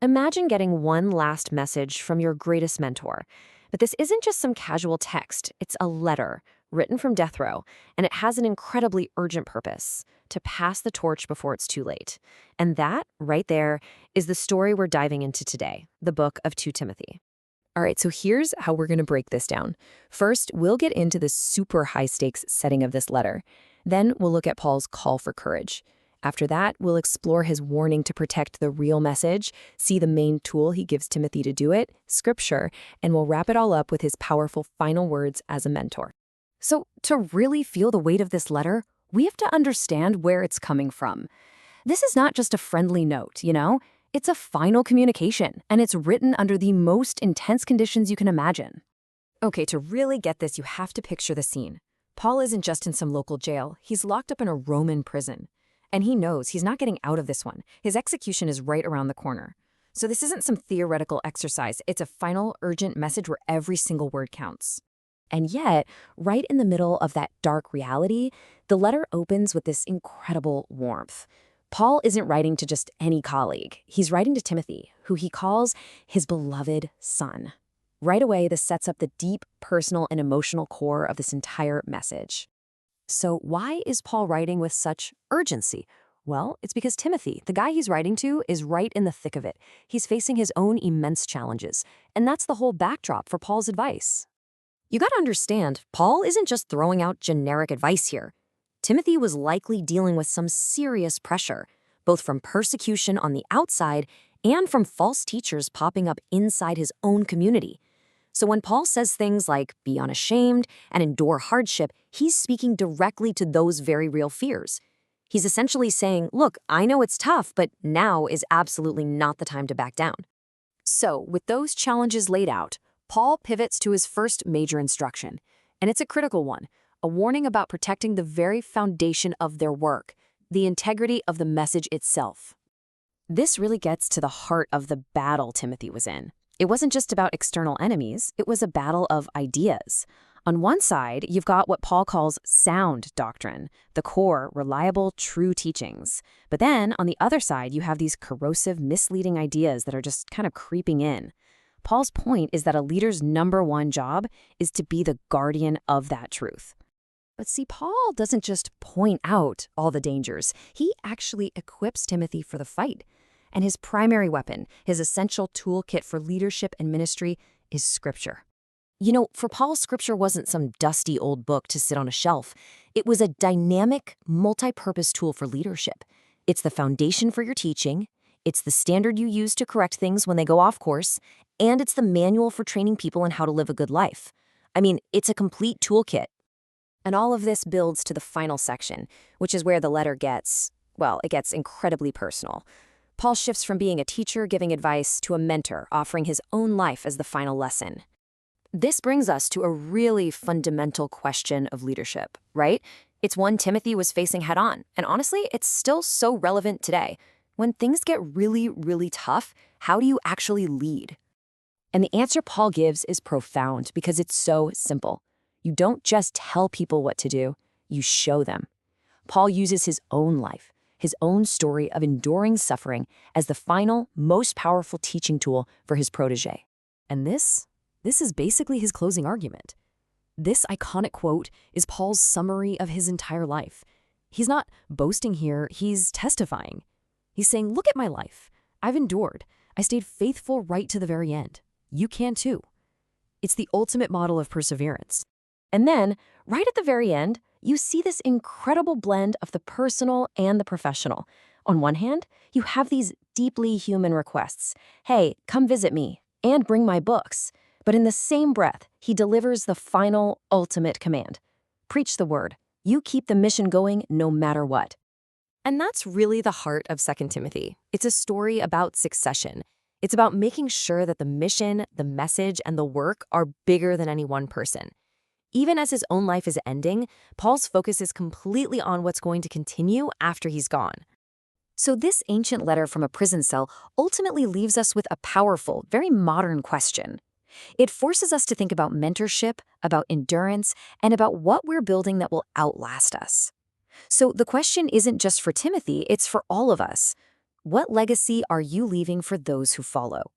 Imagine getting one last message from your greatest mentor. But this isn't just some casual text, it's a letter written from death row, and it has an incredibly urgent purpose to pass the torch before it's too late. And that, right there, is the story we're diving into today, the book of 2 Timothy. All right, so here's how we're going to break this down. First, we'll get into the super high-stakes setting of this letter. Then we'll look at Paul's call for courage. After that, we'll explore his warning to protect the real message, see the main tool he gives Timothy to do it, Scripture, and we'll wrap it all up with his powerful final words as a mentor. So, to really feel the weight of this letter, we have to understand where it's coming from. This is not just a friendly note, It's a final communication, and it's written under the most intense conditions you can imagine. Okay, to really get this, you have to picture the scene. Paul isn't just in some local jail, he's locked up in a Roman prison. And he knows he's not getting out of this one. His execution is right around the corner. So this isn't some theoretical exercise. It's a final, urgent message where every single word counts. And yet, right in the middle of that dark reality, the letter opens with this incredible warmth. Paul isn't writing to just any colleague. He's writing to Timothy, who he calls his beloved son. Right away, this sets up the deep, personal, and emotional core of this entire message. So why is Paul writing with such urgency? Well, it's because Timothy, the guy he's writing to, is right in the thick of it. He's facing his own immense challenges, and that's the whole backdrop for Paul's advice. You gotta understand, Paul isn't just throwing out generic advice here. Timothy was likely dealing with some serious pressure, both from persecution on the outside and from false teachers popping up inside his own community. So when Paul says things like, be unashamed and endure hardship, he's speaking directly to those very real fears. He's essentially saying, look, I know it's tough, but now is absolutely not the time to back down. So with those challenges laid out, Paul pivots to his first major instruction. And it's a critical one, a warning about protecting the very foundation of their work, the integrity of the message itself. This really gets to the heart of the battle Timothy was in. It wasn't just about external enemies, it was a battle of ideas. On one side, you've got what Paul calls sound doctrine, the core, reliable, true teachings. But then, on the other side, you have these corrosive, misleading ideas that are just kind of creeping in. Paul's point is that a leader's number one job is to be the guardian of that truth. But see, Paul doesn't just point out all the dangers. He actually equips Timothy for the fight. And his primary weapon, his essential toolkit for leadership and ministry, is Scripture. For Paul, Scripture wasn't some dusty old book to sit on a shelf. It was a dynamic, multi-purpose tool for leadership. It's the foundation for your teaching, it's the standard you use to correct things when they go off course, and it's the manual for training people in how to live a good life. It's a complete toolkit. And all of this builds to the final section, which is where the letter gets incredibly personal. Paul shifts from being a teacher giving advice to a mentor offering his own life as the final lesson. This brings us to a really fundamental question of leadership, right? It's one Timothy was facing head on, and honestly, it's still so relevant today. When things get really, really tough, how do you actually lead? And the answer Paul gives is profound because it's so simple. You don't just tell people what to do, you show them. Paul uses his own life, his own story of enduring suffering as the final, most powerful teaching tool for his protege. And this is basically his closing argument. This iconic quote is Paul's summary of his entire life. He's not boasting here, he's testifying. He's saying, look at my life. I've endured. I stayed faithful right to the very end. You can too. It's the ultimate model of perseverance. And then, right at the very end, you see this incredible blend of the personal and the professional. On one hand, you have these deeply human requests. Hey, come visit me and bring my books. But in the same breath, he delivers the final, ultimate command. Preach the word. You keep the mission going no matter what. And that's really the heart of 2 Timothy. It's a story about succession. It's about making sure that the mission, the message, and the work are bigger than any one person. Even as his own life is ending, Paul's focus is completely on what's going to continue after he's gone. So this ancient letter from a prison cell ultimately leaves us with a powerful, very modern question. It forces us to think about mentorship, about endurance, and about what we're building that will outlast us. So the question isn't just for Timothy, it's for all of us. What legacy are you leaving for those who follow?